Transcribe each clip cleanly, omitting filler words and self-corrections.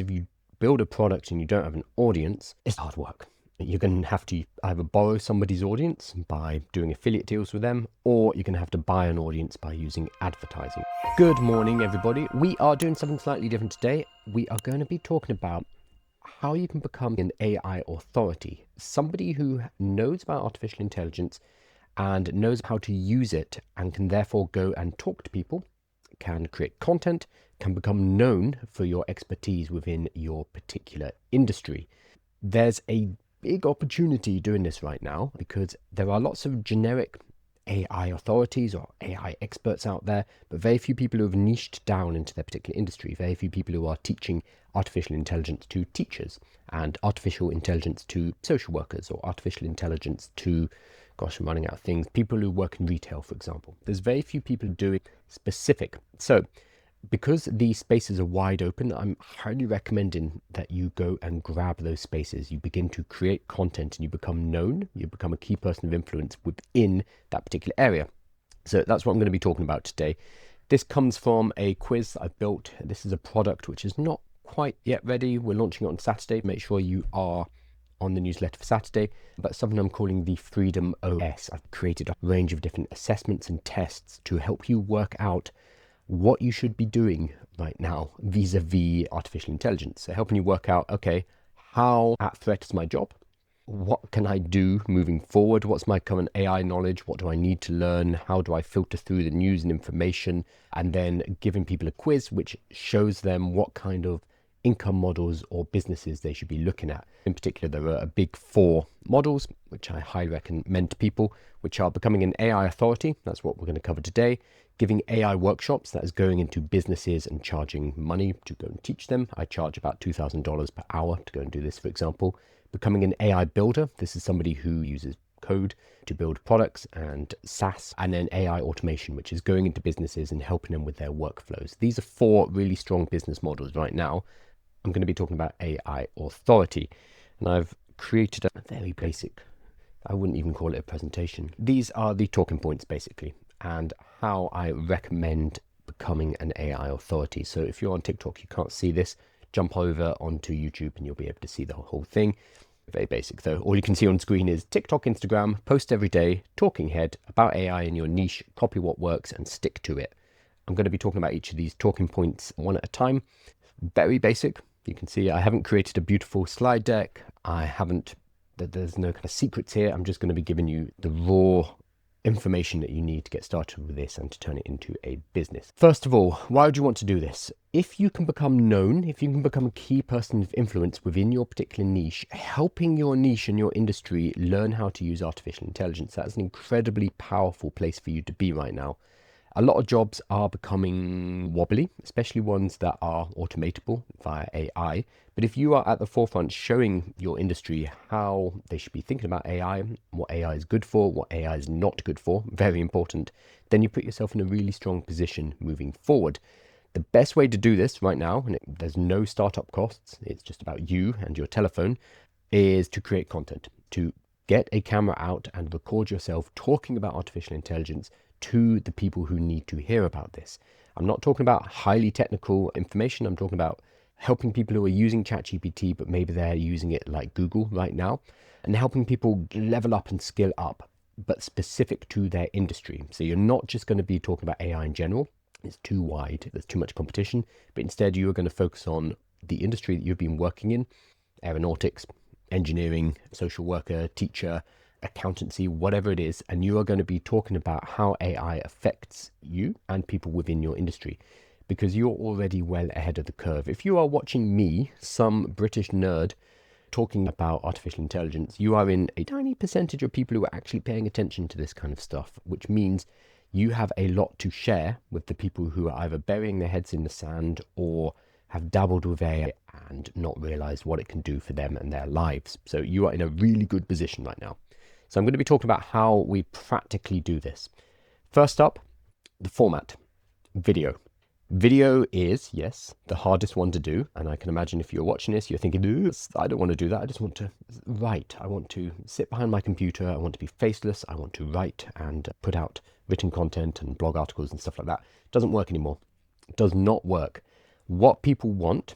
If you build a product and you don't have an audience, it's hard work. You're going to have to either borrow somebody's audience by doing affiliate deals with them, or you're going to have to buy an audience by using advertising. Good morning, everybody. We are doing something slightly different today. We are going to be talking about how you can become an AI authority, somebody who knows about artificial intelligence and knows how to use it and can therefore go and talk to people, can create content, can become known for your expertise within your particular industry. There's a big opportunity doing this right now because there are lots of generic AI authorities or AI experts out there, but very few people who have niched down into their particular industry, very few people who are teaching artificial intelligence to teachers and artificial intelligence to social workers or artificial intelligence to, gosh, I'm running out of things, people who work in retail, for example. There's very few people doing specific. So because these spaces are wide open, I'm highly recommending that you go and grab those spaces. You begin to create content and you become known. You become a key person of influence within that particular area. So that's what I'm going to be talking about today. This comes from a quiz that I've built. This is a product which is not quite yet ready. We're launching it on Saturday. Make sure you are on the newsletter for Saturday, but something I'm calling the Freedom OS. I've created a range of different assessments and tests to help you work out what you should be doing right now vis-a-vis artificial intelligence. So helping you work out, okay, how at threat is my job? What can I do moving forward? What's my current AI knowledge? What do I need to learn? How do I filter through the news and information? And then giving people a quiz which shows them what kind of income models or businesses they should be looking at. In particular, there are a big 4 models, which I highly recommend to people, which are becoming an AI authority. That's what we're going to cover today. Giving AI workshops, that is going into businesses and charging money to go and teach them. I charge about $2,000 per hour to go and do this, for example. Becoming an AI builder. This is somebody who uses code to build products and SaaS, and then AI automation, which is going into businesses and helping them with their workflows. These are 4 really strong business models right now. I'm going to be talking about AI authority, and I've created a very basic, I wouldn't even call it a presentation. These are the talking points basically, and how I recommend becoming an AI authority. So if you're on TikTok, you can't see this, jump over onto YouTube and you'll be able to see the whole thing. Very basic though. All you can see on screen is TikTok, Instagram, post every day, talking head about AI in your niche, copy what works and stick to it. I'm going to be talking about each of these talking points one at a time. Very basic. You can see I haven't created a beautiful slide deck. There's no kind of secrets here. I'm just going to be giving you the raw information that you need to get started with this and to turn it into a business. First of all, why would you want to do this? If you can become known, if you can become a key person of influence within your particular niche, helping your niche and your industry learn how to use artificial intelligence, that's an incredibly powerful place for you to be right now. A lot of jobs are becoming wobbly, especially ones that are automatable via AI. But if you are at the forefront showing your industry how they should be thinking about AI, what AI is good for, what AI is not good for, very important, then you put yourself in a really strong position moving forward. The best way to do this right now, and there's no startup costs, it's just about you and your telephone, is to create content, to get a camera out and record yourself talking about artificial intelligence to the people who need to hear about this. I'm not talking about highly technical information. I'm talking about helping people who are using ChatGPT, but maybe they're using it like Google right now, and helping people level up and skill up, but specific to their industry. So you're not just going to be talking about AI in general. It's too wide. There's too much competition. But instead, you are going to focus on the industry that you've been working in, aeronautics, engineering, social worker, teacher, accountancy, whatever it is, and you are going to be talking about how AI affects you and people within your industry, because you're already well ahead of the curve. If you are watching me, some British nerd, talking about artificial intelligence, you are in a tiny percentage of people who are actually paying attention to this kind of stuff, which means you have a lot to share with the people who are either burying their heads in the sand or have dabbled with AI and not realized what it can do for them and their lives. So you are in a really good position right now. So I'm going to be talking about how we practically do this. First up, the format, video. Video is, yes, the hardest one to do. And I can imagine if you're watching this, you're thinking, I don't want to do that. I just want to write. I want to sit behind my computer. I want to be faceless. I want to write and put out written content and blog articles and stuff like that. It doesn't work anymore. It does not work. What people want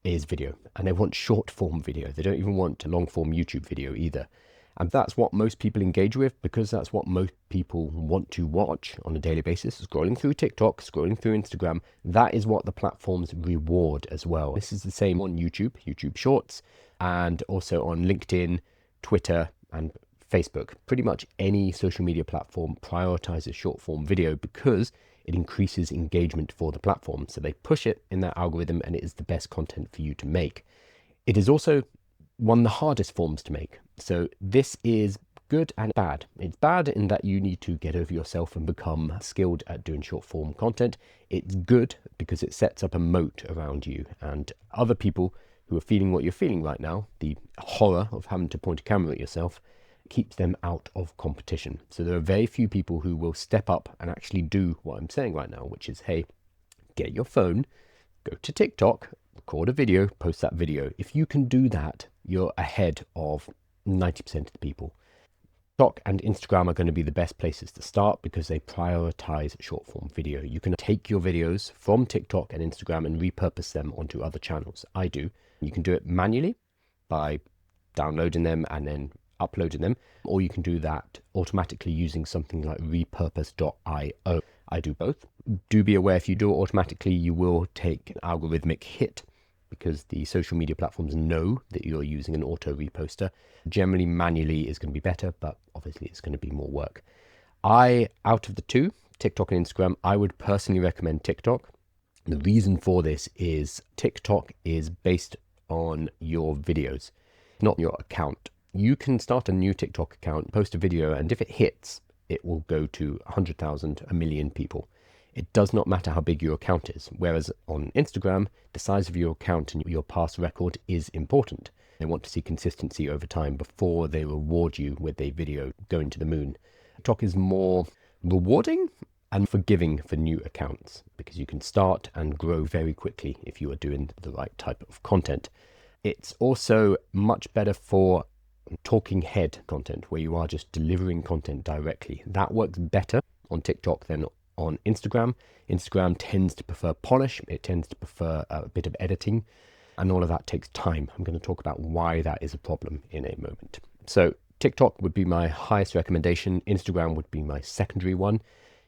is video, and they want short form video. They don't even want a long form YouTube video either. And that's what most people engage with, because that's what most people want to watch on a daily basis. Scrolling through TikTok, scrolling through Instagram, that is what the platforms reward as well. This is the same on YouTube Shorts, and also on LinkedIn, Twitter, and Facebook. Pretty much any social media platform prioritizes short form video because it increases engagement for the platform. So they push it in that algorithm, and it is the best content for you to make. It is also one of the hardest forms to make. So this is good and bad. It's bad in that you need to get over yourself and become skilled at doing short form content. It's good because it sets up a moat around you, and other people who are feeling what you're feeling right now, the horror of having to point a camera at yourself, keeps them out of competition. So there are very few people who will step up and actually do what I'm saying right now, which is, hey, get your phone, go to TikTok, record a video, post that video. If you can do that, you're ahead of 90% of the people. TikTok and Instagram are going to be the best places to start because they prioritize short form video. You can take your videos from TikTok and Instagram and repurpose them onto other channels. I do. You can do it manually by downloading them and then uploading them, or you can do that automatically using something like repurpose.io. I do both. Do be aware, if you do it automatically, you will take an algorithmic hit because the social media platforms know that you're using an auto reposter. Generally, manually is going to be better, but obviously it's going to be more work. Out of the two, TikTok and Instagram, I would personally recommend TikTok. The reason for this is TikTok is based on your videos, not your account. You can start a new TikTok account, post a video, and if it hits, it will go to 100,000, a million people. It does not matter how big your account is. Whereas on Instagram, the size of your account and your past record is important. They want to see consistency over time before they reward you with a video going to the moon. TikTok is more rewarding and forgiving for new accounts because you can start and grow very quickly if you are doing the right type of content. It's also much better for talking head content where you are just delivering content directly. That works better on TikTok than on Instagram. Instagram tends to prefer polish. It tends to prefer a bit of editing, and all of that takes time. I'm going to talk about why that is a problem in a moment. So TikTok would be my highest recommendation. Instagram would be my secondary one.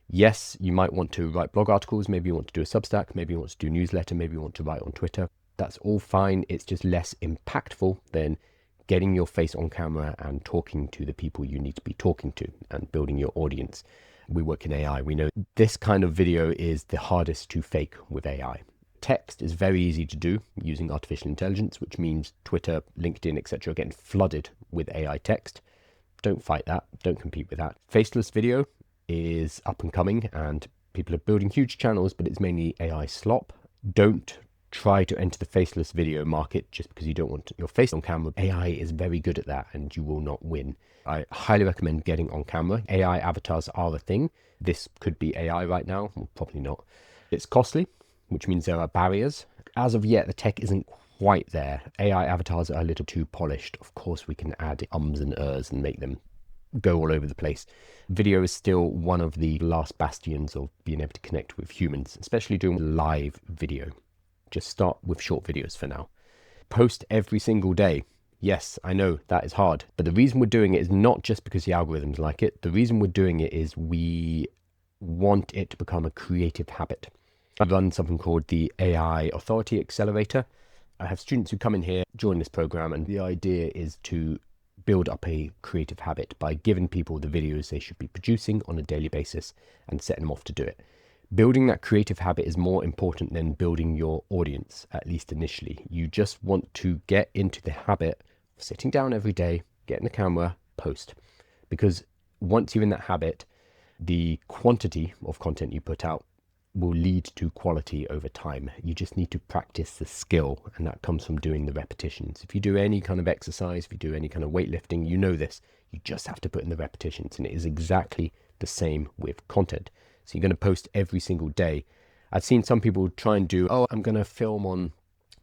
Yes, you might want to write blog articles. Maybe you want to do a Substack. Maybe you want to do a newsletter. Maybe you want to write on Twitter. That's all fine. It's just less impactful than getting your face on camera and talking to the people you need to be talking to and building your audience. We work in AI. We know this kind of video is the hardest to fake with AI. Text is very easy to do using artificial intelligence, which means Twitter, LinkedIn, etc. are getting flooded with AI text. Don't fight that. Don't compete with that. Faceless video is up and coming and people are building huge channels, but it's mainly AI slop. Don't try to enter the faceless video market just because you don't want your face on camera. AI is very good at that and you will not win. I highly recommend getting on camera. AI avatars are a thing. This could be AI right now, well, probably not. It's costly, which means there are barriers. As of yet, the tech isn't quite there. AI avatars are a little too polished. Of course, we can add ums and ers and make them go all over the place. Video is still one of the last bastions of being able to connect with humans, especially doing live video. Just start with short videos for now. Post every single day. Yes, I know that is hard, but the reason we're doing it is not just because the algorithms like it. The reason we're doing it is we want it to become a creative habit. I run something called the AI Authority Accelerator. I have students who come in here, join this program, and the idea is to build up a creative habit by giving people the videos they should be producing on a daily basis and setting them off to do it. Building that creative habit is more important than building your audience, at least initially. You just want to get into the habit of sitting down every day, getting the camera, post. Because once you're in that habit, the quantity of content you put out will lead to quality over time. You just need to practice the skill, and that comes from doing the repetitions. If you do any kind of exercise, if you do any kind of weightlifting, you know this. You just have to put in the repetitions, and it is exactly the same with content. So you're going to post every single day. I've seen some people try and do, I'm going to film on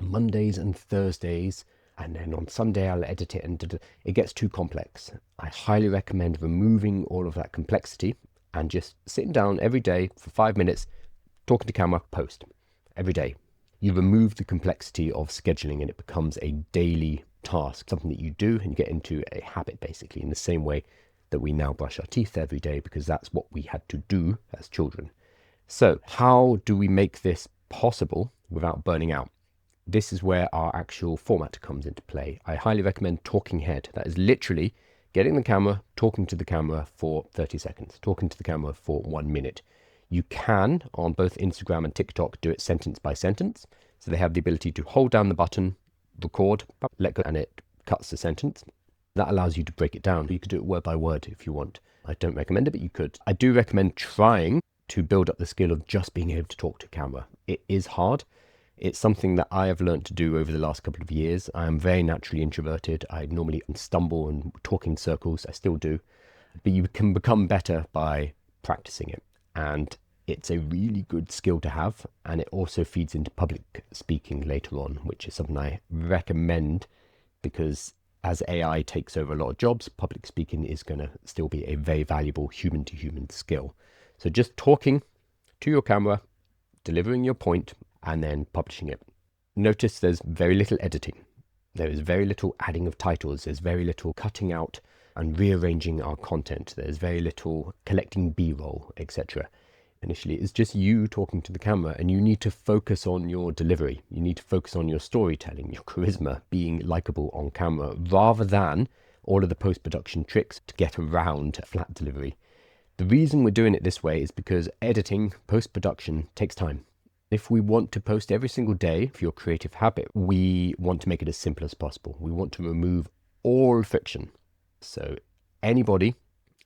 Mondays and Thursdays, and then on Sunday I'll edit it, and it gets too complex. I highly recommend removing all of that complexity and just sitting down every day for 5 minutes, talking to camera, post every day. You remove the complexity of scheduling and it becomes a daily task, something that you do, and you get into a habit basically, in the same way that we now brush our teeth every day because that's what we had to do as children. So how do we make this possible without burning out? This is where our actual format comes into play. I highly recommend talking head. That is literally getting the camera, talking to the camera for 30 seconds, talking to the camera for 1 minute. You can, on both Instagram and TikTok, do it sentence by sentence. So they have the ability to hold down the button, record, let go, and it cuts the sentence. That allows you to break it down. You could do it word by word if you want. I don't recommend it, but you could. I do recommend trying to build up the skill of just being able to talk to camera. It is hard. It's something that I have learned to do over the last couple of years. I am very naturally introverted. I normally stumble and talk in circles. I still do. But you can become better by practicing it. And it's a really good skill to have. And it also feeds into public speaking later on, which is something I recommend because as AI takes over a lot of jobs, public speaking is going to still be a very valuable human-to-human skill. So just talking to your camera, delivering your point, and then publishing it. Notice there's very little editing. There is very little adding of titles. There's very little cutting out and rearranging our content. There's very little collecting B-roll, etc. Initially, it's just you talking to the camera, and you need to focus on your delivery. You need to focus on your storytelling, your charisma, being likable on camera, rather than all of the post-production tricks to get around flat delivery. The reason we're doing it this way is because editing, post-production takes time. If we want to post every single day for your creative habit, we want to make it as simple as possible. We want to remove all friction. So anybody,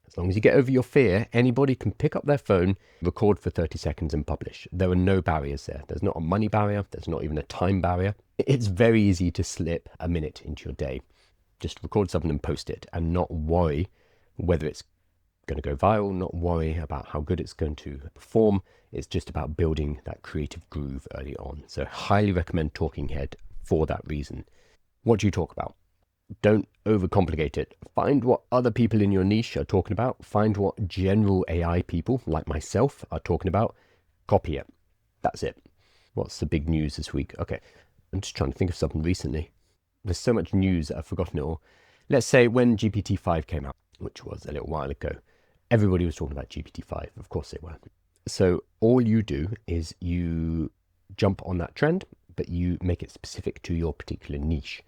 as long as you get over your fear, anybody can pick up their phone, record for 30 seconds and publish. There are no barriers there. There's not a money barrier. There's not even a time barrier. It's very easy to slip a minute into your day. Just record something and post it and not worry whether it's going to go viral, not worry about how good it's going to perform. It's just about building that creative groove early on. So highly recommend Talking Head for that reason. What do you talk about? Don't overcomplicate it. Find what other people in your niche are talking about. Find what general AI people like myself are talking about. Copy it. That's it. What's the big news this week? Okay, I'm just trying to think of something recently. There's so much news that I've forgotten it all. Let's say when GPT-5 came out, which was a little while ago, everybody was talking about GPT-5. Of course they were. So all you do is you jump on that trend, but you make it specific to your particular niche.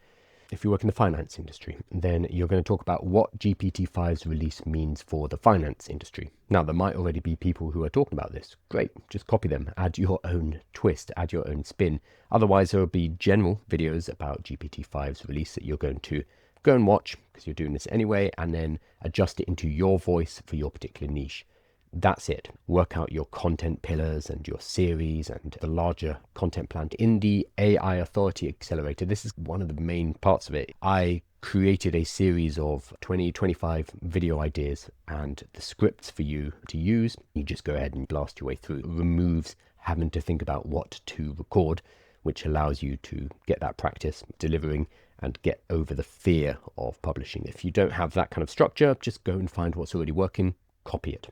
If you work in the finance industry, then you're going to talk about what GPT-5's release means for the finance industry. Now, there might already be people who are talking about this. Great, just copy them, add your own twist, add your own spin. Otherwise, there will be general videos about GPT-5's release that you're going to go and watch because you're doing this anyway, and then adjust it into your voice for your particular niche. That's it. Work out your content pillars and your series and the larger content plan. In the AI Authority Accelerator, this is one of the main parts of it. I created a series of 25 video ideas and the scripts for you to use. You just go ahead and blast your way through. It removes having to think about what to record, which allows you to get that practice delivering and get over the fear of publishing. If you don't have that kind of structure, just go and find what's already working, copy it.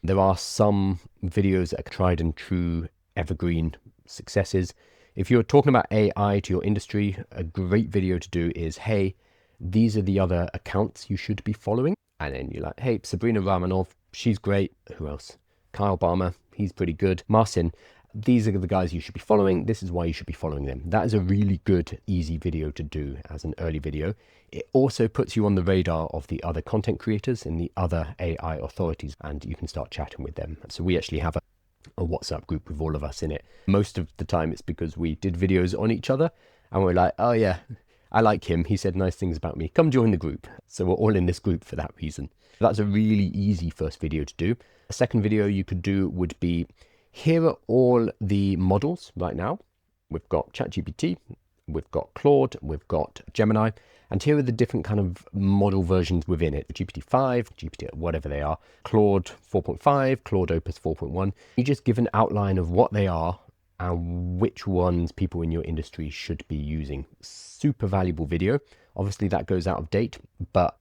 There are some videos that are tried and true evergreen successes. If you're talking about AI to your industry, a great video to do is, hey, these are the other accounts you should be following. And then you're like, hey, Sabrina Ramanov, she's great. Who else? Kyle Balmer, he's pretty good. Marcin, these are the guys you should be following. This is why you should be following them. That is a really good, easy video to do as an early video. It also puts you on the radar of the other content creators and the other AI authorities, and you can start chatting with them. So we actually have a WhatsApp group with all of us in it. Most of the time it's because we did videos on each other and we're like, oh yeah, I like him. He said nice things about me. Come join the group. So we're all in this group for that reason. That's a really easy first video to do. A second video you could do would be, here are all the models right now. We've got ChatGPT, we've got Claude, we've got Gemini, and here are the different kind of model versions within it. GPT-5, GPT, whatever they are, Claude 4.5, Claude Opus 4.1. You just give an outline of what they are and which ones people in your industry should be using. Super valuable video. Obviously that goes out of date, but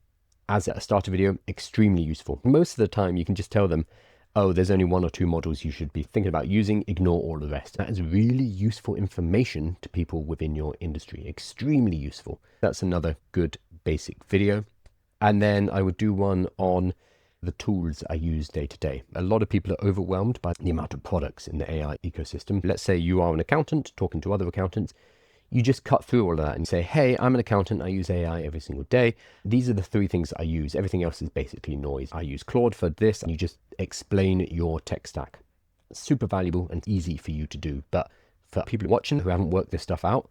as a starter video, extremely useful. Most of the time you can just tell them, oh, there's only one or two models you should be thinking about using, ignore all the rest. That is really useful information to people within your industry, extremely useful. That's another good basic video. And then I would do one on the tools I use day to day. A lot of people are overwhelmed by the amount of products in the AI ecosystem. Let's say you are an accountant talking to other accountants. You just cut through all of that and say, hey, I'm an accountant. I use AI every single day. These are the three things I use. Everything else is basically noise. I use Claude for this. And you just explain your tech stack. Super valuable and easy for you to do. But for people watching who haven't worked this stuff out,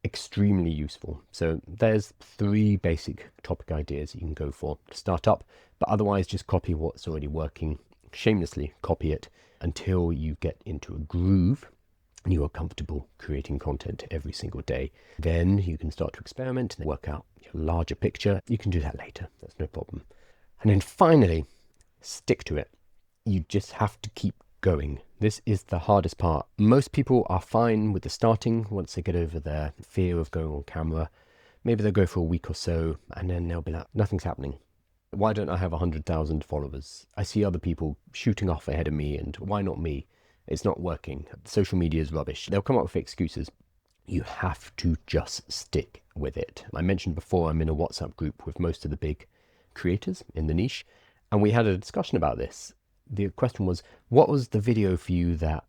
extremely useful. So there's three basic topic ideas you can go for to start up, but otherwise just copy what's already working. Shamelessly copy it until you get into a groove and you are comfortable creating content every single day. Then you can start to experiment and work out your larger picture. You can do that later. That's no problem. And then finally, stick to it. You just have to keep going. This is the hardest part. Most people are fine with the starting once they get over their fear of going on camera. Maybe they'll go for a week or so and then they'll be like, nothing's happening. Why don't I have 100,000 followers? I see other people shooting off ahead of me, and why not me? It's not working. Social media is rubbish. They'll come up with excuses. You have to just stick with it. I mentioned before I'm in a WhatsApp group with most of the big creators in the niche, and we had a discussion about this. The question was, what was the video for you that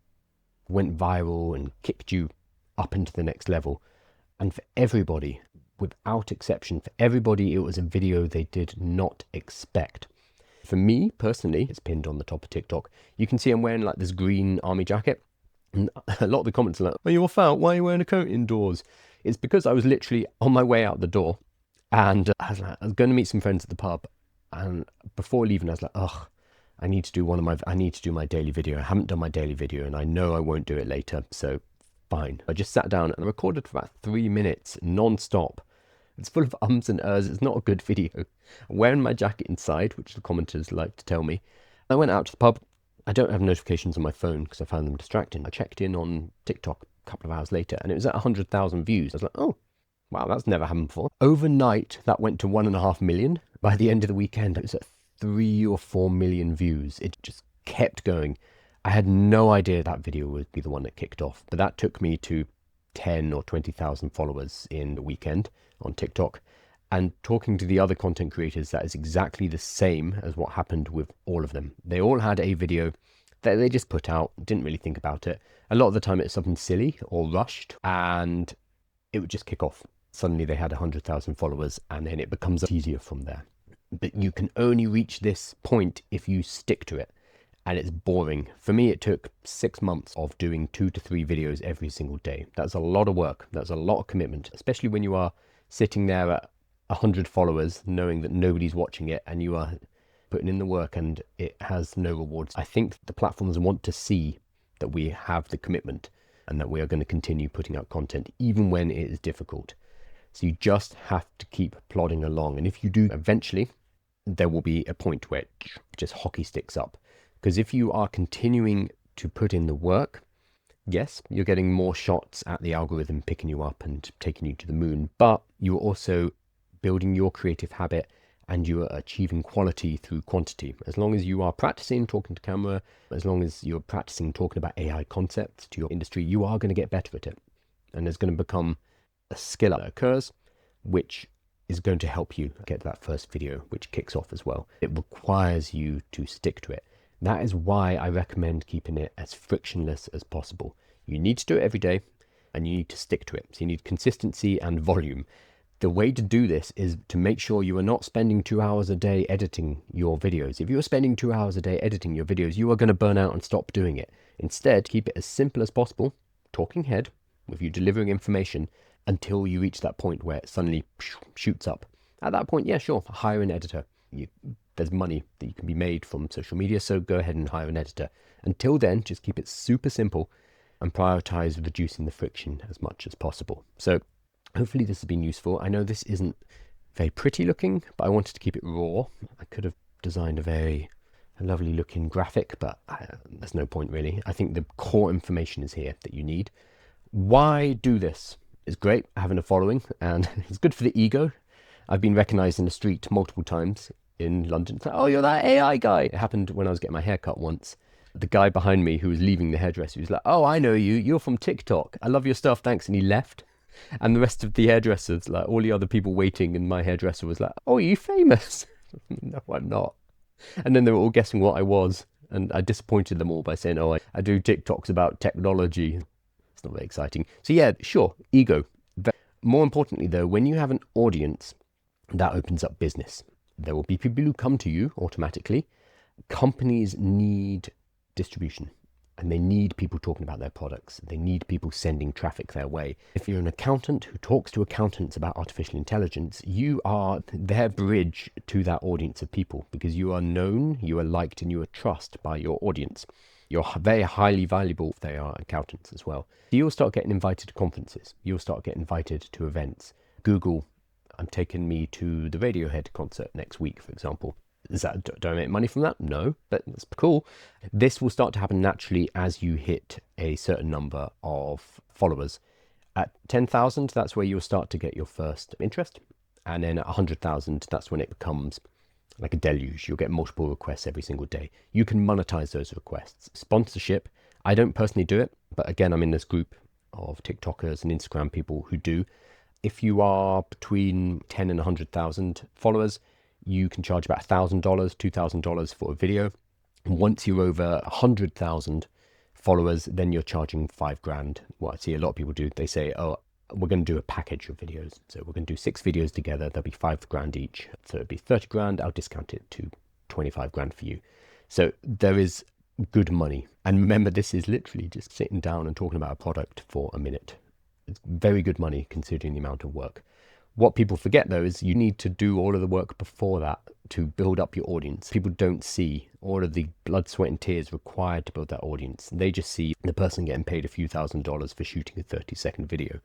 went viral and kicked you up into the next level? And for everybody, without exception, for everybody, it was a video they did not expect. For me, personally, it's pinned on the top of TikTok. You can see I'm wearing like this green army jacket. And a lot of the comments are like, are you off out? Why are you wearing a coat indoors? It's because I was literally on my way out the door. And I was going to meet some friends at the pub. And before leaving, I was like, ugh, I need to do my daily video. I haven't done my daily video and I know I won't do it later. So fine. I just sat down and I recorded for about 3 minutes non-stop. It's full of ums and ers. It's not a good video. I'm wearing my jacket inside, which the commenters like to tell me. I went out to the pub. I don't have notifications on my phone because I found them distracting. I checked in on TikTok a couple of hours later and it was at 100,000 views. I was like, oh, wow, that's never happened before. Overnight, that went to 1.5 million. By the end of the weekend, it was at 3 or 4 million views. It just kept going. I had no idea that video would be the one that kicked off, but that took me to 10 or 20,000 followers in the weekend on TikTok. And talking to the other content creators, that is exactly the same as what happened with all of them. They all had a video that they just put out, didn't really think about it. A lot of the time it's something silly or rushed and it would just kick off. Suddenly they had 100,000 followers and then it becomes easier from there. But you can only reach this point if you stick to it. And it's boring. For me, it took 6 months of doing 2 to 3 videos every single day. That's a lot of work. That's a lot of commitment, especially when you are sitting there at 100 followers, knowing that nobody's watching it and you are putting in the work and it has no rewards. I think the platforms want to see that we have the commitment and that we are going to continue putting out content, even when it is difficult. So you just have to keep plodding along. And if you do, eventually, there will be a point where it just hockey sticks up. Because if you are continuing to put in the work, yes, you're getting more shots at the algorithm picking you up and taking you to the moon, but you're also building your creative habit and you are achieving quality through quantity. As long as you are practicing talking to camera, as long as you're practicing talking about AI concepts to your industry, you are going to get better at it. And there's going to become a skill that occurs, which is going to help you get to that first video, which kicks off as well. It requires you to stick to it. That is why I recommend keeping it as frictionless as possible. You need to do it every day and you need to stick to it. So you need consistency and volume. The way to do this is to make sure you are not spending 2 hours a day editing your videos. If you are spending 2 hours a day editing your videos, you are going to burn out and stop doing it. Instead, keep it as simple as possible, talking head, with you delivering information until you reach that point where it suddenly shoots up. At that point, yeah, sure, hire an editor. There's money that you can be made from social media, so go ahead and hire an editor. Until then, just keep it super simple and prioritize reducing the friction as much as possible. So hopefully this has been useful. I know this isn't very pretty looking, but I wanted to keep it raw. I could have designed a lovely looking graphic, but there's no point really. I think the core information is here that you need. Why do this? It's great having a following and it's good for the ego. I've been recognized in the street multiple times in London. It's like, oh, you're that AI guy. It happened when I was getting my hair cut once. The guy behind me who was leaving the hairdresser was like, oh, I know you. You're from TikTok. I love your stuff. Thanks. And he left. And the rest of the hairdressers, like all the other people waiting, and my hairdresser was like, oh, are you famous? No, I'm not. And then they were all guessing what I was. And I disappointed them all by saying, oh, I do TikToks about technology. It's not very exciting. So yeah, sure, ego. More importantly, though, when you have an audience, that opens up business. There will be people who come to you automatically. Companies need distribution, and they need people talking about their products. They need people sending traffic their way. If you're an accountant who talks to accountants about artificial intelligence, you are their bridge to that audience of people, because you are known, you are liked, and you are trusted by your audience. You're very highly valuable if they are accountants as well. You'll start getting invited to conferences. You'll start getting invited to events. Google, I'm taking me to the Radiohead concert next week, for example. Do I make money from that? No, but that's cool. This will start to happen naturally as you hit a certain number of followers. At 10,000, that's where you'll start to get your first interest. And then at 100,000, that's when it becomes like a deluge. You'll get multiple requests every single day. You can monetize those requests. Sponsorship, I don't personally do it, but again, I'm in this group of TikTokers and Instagram people who do. If you are between 10 and 100,000 followers, you can charge about $1,000, $2,000 for a video. Once you're over 100,000 followers, then you're charging $5,000. What I see a lot of people do, they say, oh, we're going to do a package of videos. So we're going to do 6 videos together. There'll be $5,000 each. So it'll be $30,000. I'll discount it to $25,000 for you. So there is good money. And remember, this is literally just sitting down and talking about a product for a minute. It's very good money considering the amount of work. What people forget, though, is you need to do all of the work before that to build up your audience. People don't see all of the blood, sweat, and tears required to build that audience. They just see the person getting paid a few $1,000s for shooting a 30-second video.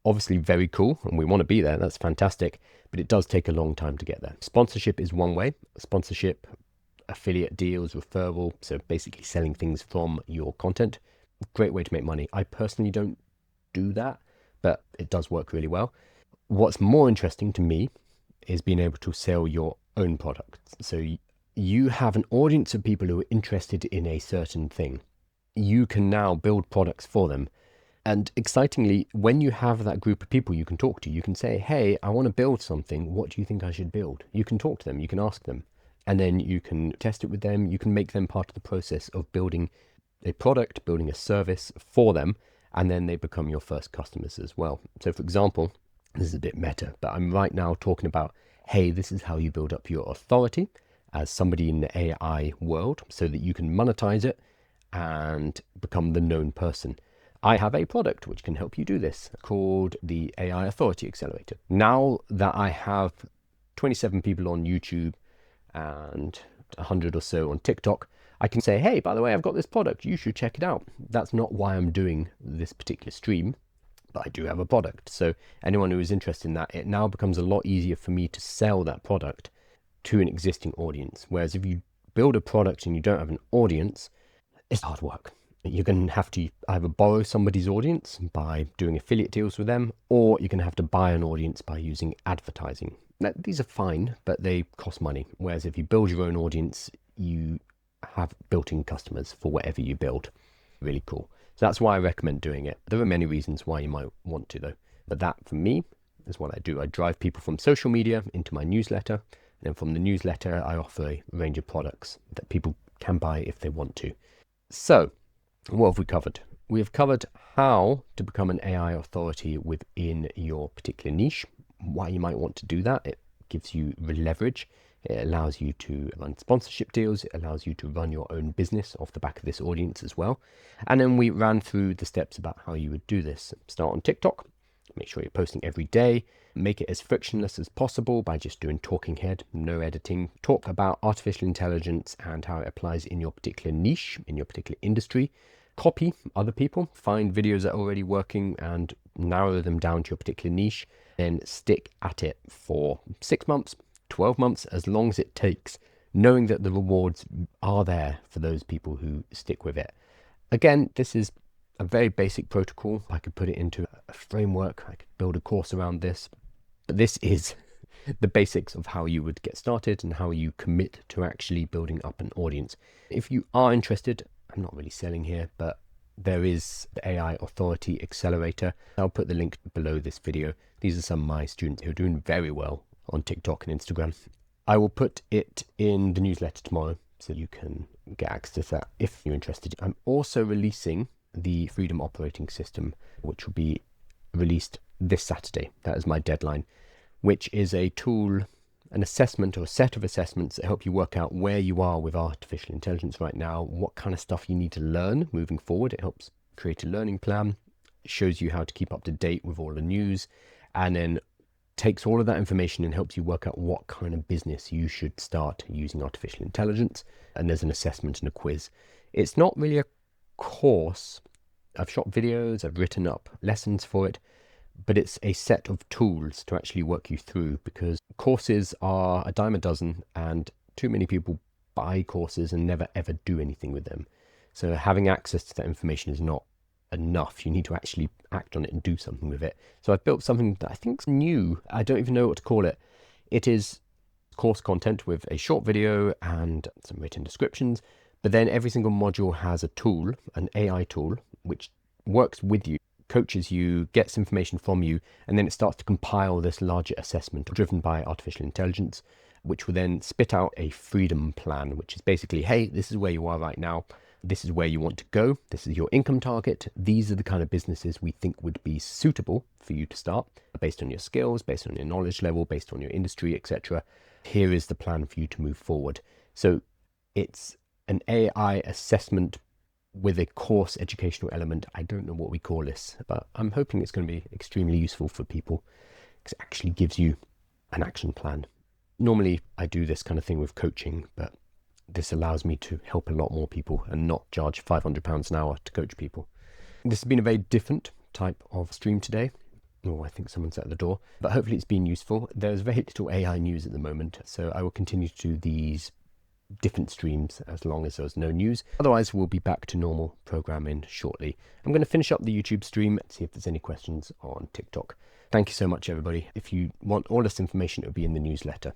Obviously very cool, and we want to be there. That's fantastic, but it does take a long time to get there. Sponsorship is one way. Sponsorship, affiliate deals, referral, so basically selling things from your content. Great way to make money. I personally don't do that, but it does work really well. What's more interesting to me is being able to sell your own products. So you have an audience of people who are interested in a certain thing. You can now build products for them. And excitingly, when you have that group of people you can talk to, you can say, hey, I want to build something. What do you think I should build? You can talk to them. You can ask them. And then you can test it with them. You can make them part of the process of building a product, building a service for them. And then they become your first customers as well. So for example, this is a bit meta, but I'm right now talking about, hey, this is how you build up your authority as somebody in the AI world so that you can monetize it and become the known person. I have a product which can help you do this called the AI Authority Accelerator. Now that I have 27 people on YouTube and 100 or so on TikTok, I can say, hey, by the way, I've got this product. You should check it out. That's not why I'm doing this particular stream, but I do have a product. So anyone who is interested in that, it now becomes a lot easier for me to sell that product to an existing audience. Whereas if you build a product and you don't have an audience, it's hard work. You're going to have to either borrow somebody's audience by doing affiliate deals with them, or you're going to have to buy an audience by using advertising. Now, these are fine, but they cost money. Whereas if you build your own audience, you have built-in customers for whatever you build. Really cool. So that's why I recommend doing it. There are many reasons why you might want to, though. But that, for me, is what I do. I drive people from social media into my newsletter. And then from the newsletter, I offer a range of products that people can buy if they want to. So what have we covered? We have covered how to become an AI authority within your particular niche, why you might want to do that. It gives you leverage. It allows you to run sponsorship deals. It allows you to run your own business off the back of this audience as well. And then we ran through the steps about how you would do this. Start on TikTok. Make sure you're posting every day. Make it as frictionless as possible by just doing talking head, no editing. Talk about artificial intelligence and how it applies in your particular niche, in your particular industry. Copy other people. Find videos that are already working and narrow them down to your particular niche. Then stick at it for 6 months, 12 months, as long as it takes, knowing that the rewards are there for those people who stick with it. Again, this is a very basic protocol. I could put it into a framework. I could build a course around this. But this is the basics of how you would get started and how you commit to actually building up an audience. If you are interested, I'm not really selling here, but there is the AI Authority Accelerator. I'll put the link below this video. These are some of my students who are doing very well on TikTok and Instagram. I will put it in the newsletter tomorrow so you can get access to that if you're interested. I'm also releasing the Freedom Operating System, which will be released this Saturday. That is my deadline, which is a tool, an assessment or a set of assessments that help you work out where you are with artificial intelligence right now, what kind of stuff you need to learn moving forward. It helps create a learning plan, it shows you how to keep up to date with all the news, and then takes all of that information and helps you work out what kind of business you should start using artificial intelligence. And there's an assessment and a quiz. It's not really a course. I've shot videos, I've written up lessons for it, but it's a set of tools to actually work you through, because courses are a dime a dozen and too many people buy courses and never ever do anything with them. So having access to that information is not enough. You need to actually act on it and do something with it. So I've built something that I think is new. I don't even know what to call it. It is course content with a short video and some written descriptions, but then every single module has a tool, an AI tool, which works with you, coaches you, gets information from you, and then it starts to compile this larger assessment driven by artificial intelligence, which will then spit out a freedom plan, which is basically, hey, this is where you are right now. This is where you want to go. This is your income target. These are the kind of businesses we think would be suitable for you to start based on your skills, based on your knowledge level, based on your industry, etc. Here is the plan for you to move forward. So it's an AI assessment with a course educational element. I don't know what we call this, but I'm hoping it's going to be extremely useful for people because it actually gives you an action plan. Normally I do this kind of thing with coaching, but this allows me to help a lot more people and not charge £500 an hour to coach people. This has been a very different type of stream today. Oh, I think someone's at the door, but hopefully it's been useful. There's very little AI news at the moment, so I will continue to do these different streams as long as there's no news. Otherwise, we'll be back to normal programming shortly. I'm going to finish up the YouTube stream and see if there's any questions on TikTok. Thank you so much, everybody. If you want all this information, it'll be in the newsletter.